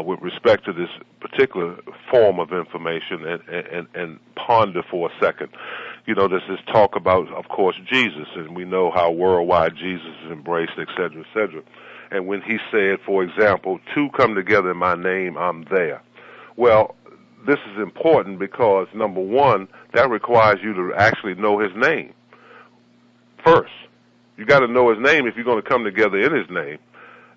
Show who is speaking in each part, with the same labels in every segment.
Speaker 1: with respect to this particular form of information and ponder for a second. This is talk about, of course, Jesus, and we know how worldwide Jesus is embraced, et cetera, et cetera. And when he said, for example, two come together in my name, I'm there. Well, this is important because, number one, that requires you to actually know his name first. You got to know his name if you're going to come together in his name.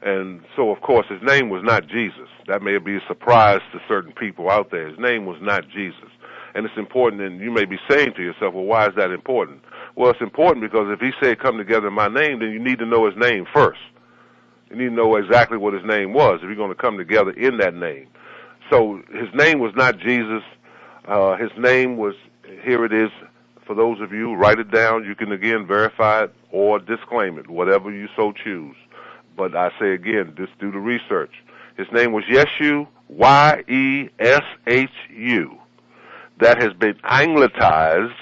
Speaker 1: And so, of course, his name was not Jesus. That may be a surprise to certain people out there. His name was not Jesus. And it's important, and you may be saying to yourself, well, why is that important? Well, it's important because if he said come together in my name, then you need to know his name first. You need to know exactly what his name was if you're going to come together in that name. So his name was not Jesus. His name was, here it is, for those of you, write it down. You can, again, verify it or disclaim it, whatever you so choose. But I say again, just do the research. His name was Yeshu, Y-E-S-H-U. That has been anglicized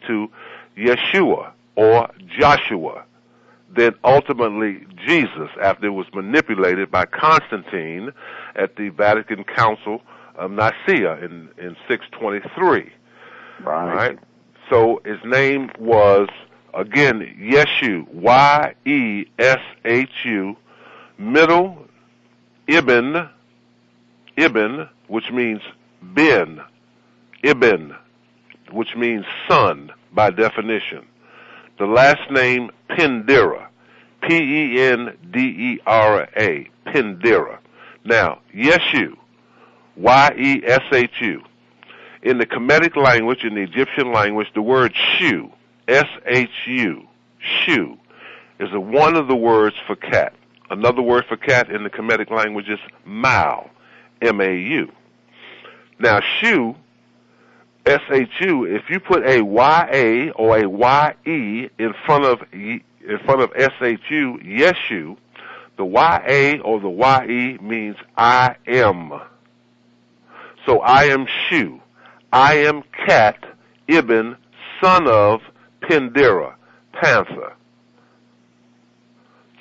Speaker 1: to Yeshua or Joshua. Then ultimately Jesus, after it was manipulated by Constantine at the Vatican Council of Nicaea in 623. Right? So his name was, again, Yeshu, Y-E-S-H-U, middle, Ibn, which means Ben, Ibn, which means son by definition. The last name, Pendera, P-E-N-D-E-R-A, Pendera. Now, Yeshu, Y-E-S-H-U. In the Kemetic language, in the Egyptian language, the word shu, S-H-U, shu, is one of the words for cat. Another word for cat in the Kemetic language is Mau, M-A-U. Now, shu, S-H-U, if you put a Y-A or a Y-E in front of S-H-U, Yeshu, the Y-A or the Y-E means I am. So I am Shu. I am Cat, Ibn, son of Pendera, Panther.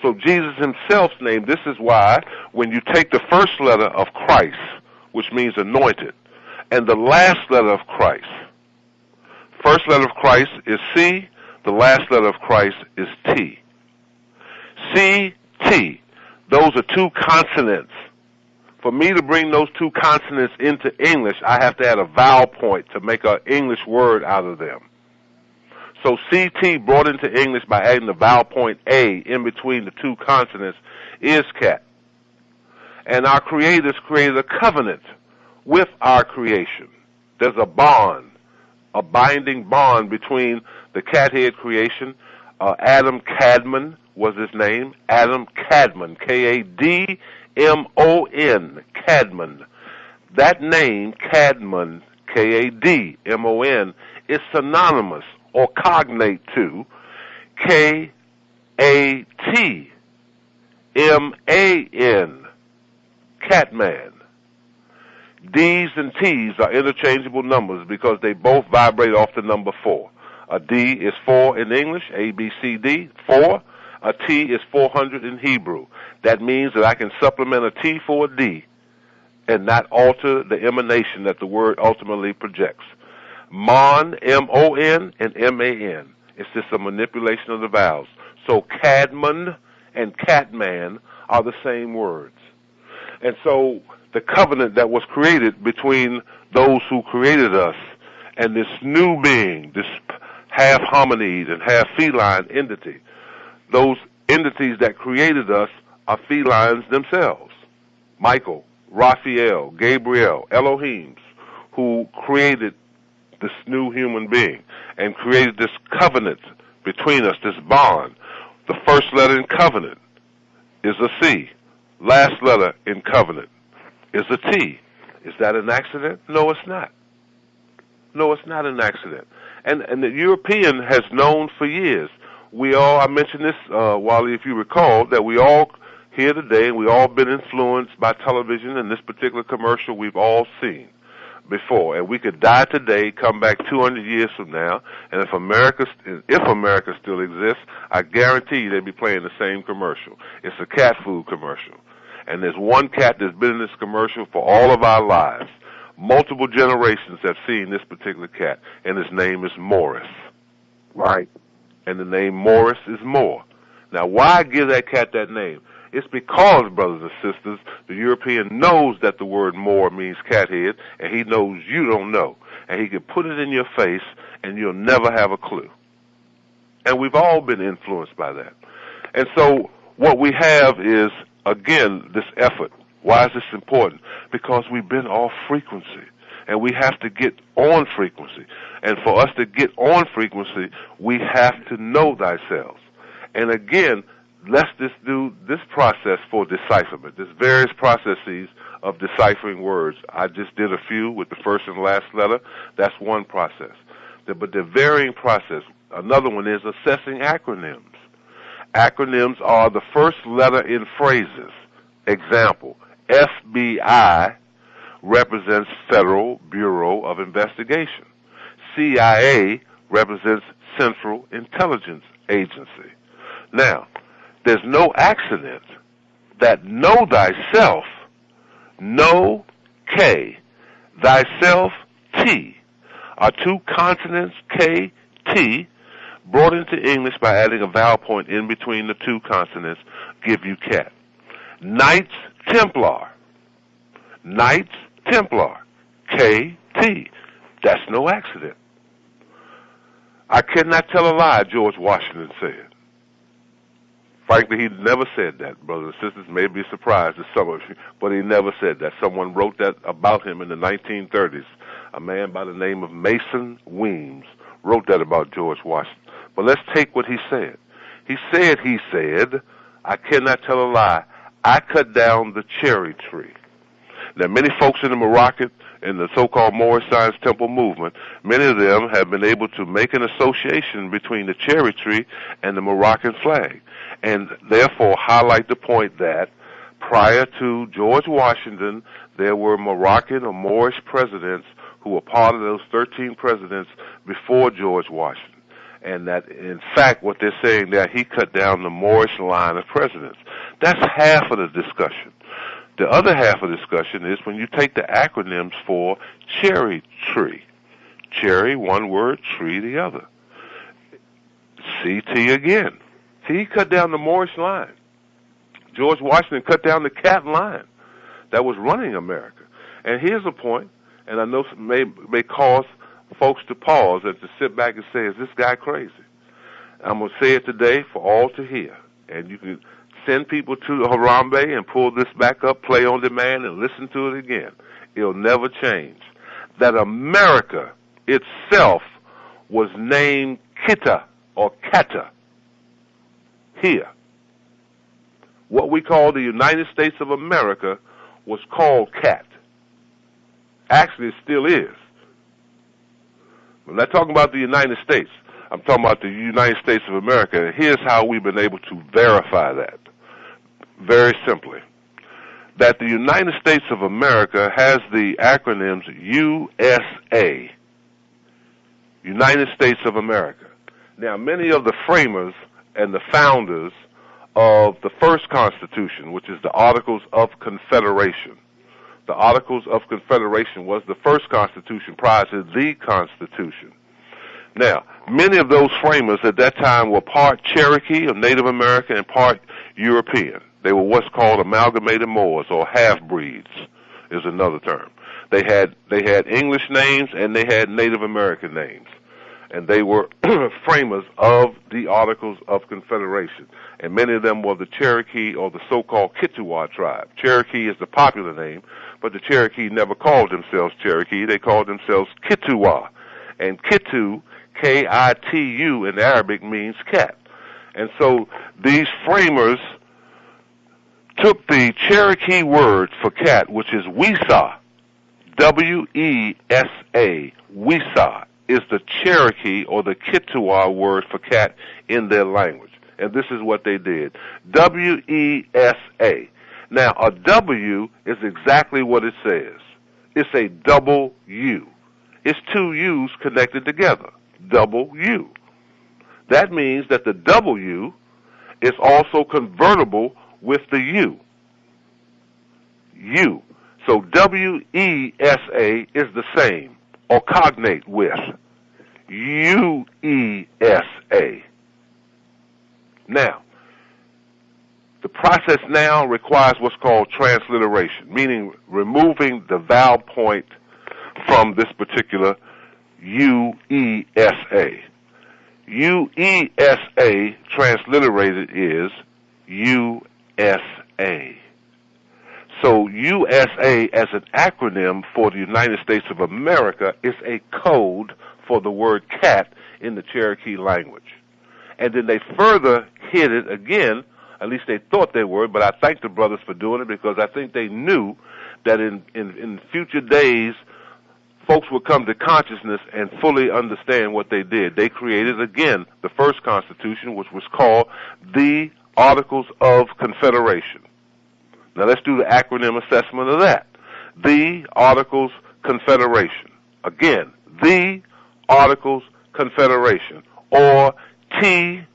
Speaker 1: So Jesus himself's name, this is why when you take the first letter of Christ, which means anointed, and the last letter of Christ, first letter of Christ is C, the last letter of Christ is T. C, T, those are two consonants. For me to bring those two consonants into English, I have to add a vowel point to make an English word out of them. So CT brought into English by adding the vowel point A in between the two consonants is cat. And our creators created a covenant with our creation. There's a bond, a binding bond between the cat-head creation. Adam Cadman was his name. Adam Cadman, K-A-D-M-O-N, Cadman. That name, Cadman, K-A-D-M-O-N, is synonymous or cognate to K-A-T-M-A-N, Catman. D's and T's are interchangeable numbers because they both vibrate off the number 4. A D is 4 in English, A, B, C, D, 4. A T is 400 in Hebrew. That means that I can supplement a T for a D and not alter the emanation that the word ultimately projects. Mon, M-O-N, and M-A-N. It's just a manipulation of the vowels. So Cadman and Catman are the same words. And so the covenant that was created between those who created us and this new being, this half hominid and half feline entity, those entities that created us are felines themselves. Michael, Raphael, Gabriel, Elohims, who created this new human being and created this covenant between us, this bond. The first letter in covenant is a C. Last letter in covenant is a T. Is that an accident? No, it's not. No, it's not an accident. And the European has known for years. We all, I mentioned this, Wally, if you recall, that we all here today, we all been influenced by television, and this particular commercial we've all seen before. And we could die today, come back 200 years from now, and if America still exists, I guarantee you they'd be playing the same commercial. It's a cat food commercial. And there's one cat that's been in this commercial for all of our lives. Multiple generations have seen this particular cat, and his name is Morris.
Speaker 2: Right.
Speaker 1: And the name Morris is Moor. Now, why give that cat that name? It's because, brothers and sisters, the European knows that the word Moor means cat head, and he knows you don't know. And he can put it in your face, and you'll never have a clue. And we've all been influenced by that. And so what we have is, again, this effort. Why is this important? Because we've been off frequency, and we have to get on frequency. And for us to get on frequency, we have to know thyself. And again, let's just do this process for decipherment. There's various processes of deciphering words. I just did a few with the first and last letter. That's one process. But the varying process, another one is assessing acronyms. Acronyms are the first letter in phrases. Example, FBI represents Federal Bureau of Investigation. CIA represents Central Intelligence Agency. Now, there's no accident that know thyself, know K, thyself T, are two consonants K, T, brought into English by adding a vowel point in between the two consonants, give you cat. Knights Templar. Knights Templar. K-T. That's no accident. I cannot tell a lie, George Washington said. Frankly, he never said that, brothers and sisters. May be surprised to some of you, but he never said that. Someone wrote that about him in the 1930s. A man by the name of Mason Weems wrote that about George Washington. But let's take what he said. He said, I cannot tell a lie, I cut down the cherry tree. Now, many folks in the Moroccan, in the so-called Moorish Science Temple movement, many of them have been able to make an association between the cherry tree and the Moroccan flag, and therefore highlight the point that prior to George Washington, there were Moroccan or Moorish presidents who were part of those 13 presidents before George Washington. And that, in fact, what they're saying there, he cut down the Moorish line of presidents. That's half of the discussion. The other half of the discussion is when you take the acronyms for cherry tree. Cherry, one word, tree, the other. CT again. See, he cut down the Moorish line. George Washington cut down the cat line that was running America. And here's a point, and I know may cause folks to pause and to sit back and say, is this guy crazy? I'm going to say it today for all to hear. And you can send people to Harambee and pull this back up, play on demand, and listen to it again. It'll never change. That America itself was named Kita or Kata here. What we call the United States of America was called Cat. Actually, it still is. I'm not talking about the United States. I'm talking about the United States of America. And here's how we've been able to verify that. Very simply. That the United States of America has the acronyms USA. United States of America. Now, many of the framers and the founders of the first Constitution, which is the Articles of Confederation. The Articles of Confederation was the first Constitution prior to the Constitution. Now, many of those framers at that time were part Cherokee or Native American and part European. They were what's called amalgamated Moors or half-breeds is another term. They had English names and they had Native American names. And they were framers of the Articles of Confederation. And many of them were the Cherokee or the so-called Kituwa tribe. Cherokee is the popular name, but the Cherokee never called themselves Cherokee. They called themselves Kituwa. And Kitu, K-I-T-U in Arabic, means cat. And so these framers took the Cherokee word for cat, which is Wisa, W-E-S-A, Wisa, is the Cherokee or the Kituwa word for cat in their language. And this is what they did. W-E-S-A. Now, a W is exactly what it says. It's a double U. It's two U's connected together. Double U. That means that the W is also convertible with the U. U. So W-E-S-A is the same, or cognate with U-E-S-A. Now, the process now requires what's called transliteration, meaning removing the vowel point from this particular U-E-S-A. U-E-S-A transliterated is U-S-A. So USA as an acronym for the United States of America is a code for the word cat in the Cherokee language. And then they further hid it again, at least they thought they were, but I thank the brothers for doing it because I think they knew that in future days, folks would come to consciousness and fully understand what they did. They created, again, the first Constitution, which was called the Articles of Confederation. Now let's do the acronym assessment of that. The Articles Confederation. Again, the Articles Confederation, or T-A-C.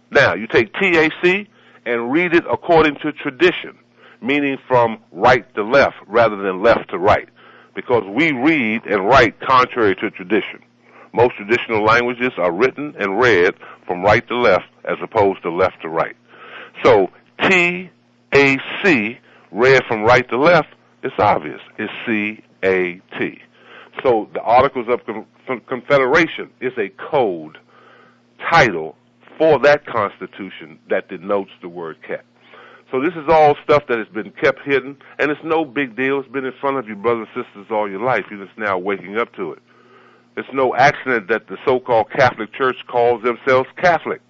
Speaker 1: Now, you take T-A-C and read it according to tradition, meaning from right to left rather than left to right, because we read and write contrary to tradition. Most traditional languages are written and read from right to left as opposed to left to right. So T-A-C, read from right to left, it's obvious. It's C-A-T. So the Articles of Confederation is a code title for that Constitution that denotes the word cat. So this is all stuff that has been kept hidden, and it's no big deal. It's been in front of you, brothers and sisters, all your life. You're just now waking up to it. It's no accident that the so-called Catholic Church calls themselves Catholic.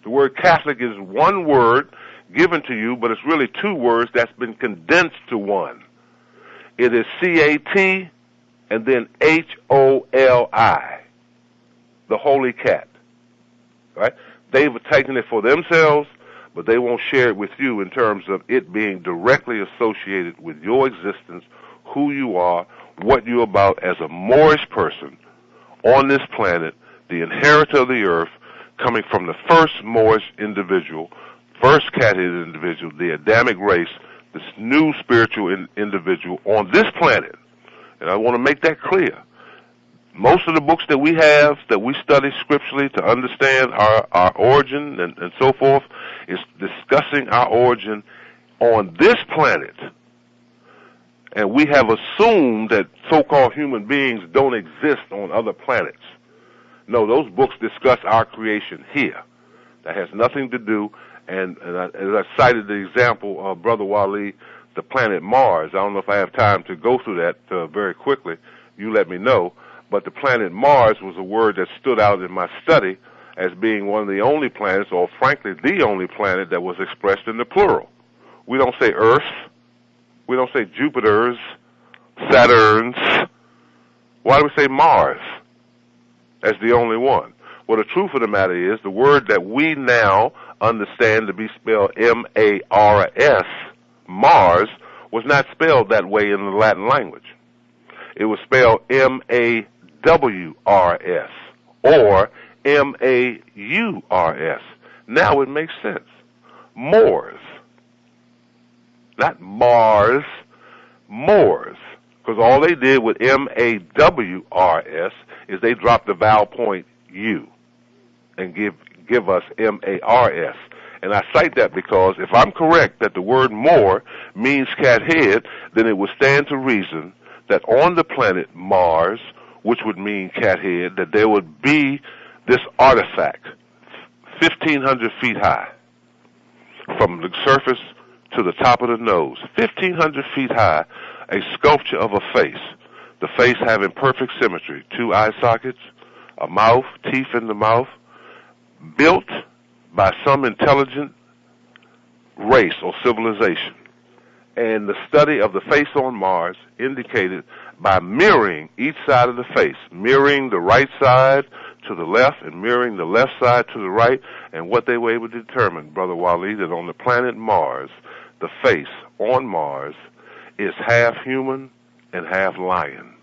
Speaker 1: The word Catholic is one word given to you, but it's really two words that's been condensed to one. It is C-A-T and then H-O-L-I, the Holy Cat. Right? They've taken it for themselves, but they won't share it with you in terms of it being directly associated with your existence, who you are, what you're about as a Moorish person on this planet, the inheritor of the earth, coming from the first Moorish individual, first cat-headed individual, the Adamic race, this new spiritual individual on this planet. And I want to make that clear. Most of the books that we have, that we study scripturally to understand our origin and so forth, is discussing our origin on this planet. And we have assumed that so-called human beings don't exist on other planets. No, those books discuss our creation here. That has nothing to do, and as I cited the example of Brother Wali, the planet Mars. I don't know if I have time to go through that very quickly. You let me know. But the planet Mars was a word that stood out in my study as being one of the only planets, or frankly, the only planet that was expressed in the plural. We don't say Earth. We don't say Jupiters, Saturns. Why do we say Mars as the only one? Well, the truth of the matter is the word that we now understand to be spelled M-A-R-S, Mars, was not spelled that way in the Latin language. It was spelled M-A-W-R-S or M-A-U-R-S. Now it makes sense. Moors. Not Mars, Moors. Because all they did with M-A-W-R-S is they dropped the vowel point U and give us M-A-R-S. And I cite that because if I'm correct that the word Moor means cat head, then it would stand to reason that on the planet Mars, which would mean cat head, that there would be this artifact 1,500 feet high from the surface to the top of the nose, 1,500 feet high, a sculpture of a face, the face having perfect symmetry, 2 eye sockets, a mouth, teeth in the mouth, built by some intelligent race or civilization. And the study of the face on Mars indicated by mirroring each side of the face, mirroring the right side to the left and mirroring the left side to the right, and what they were able to determine, Brother Wali, that on the planet Mars, the face on Mars is half human and half lion.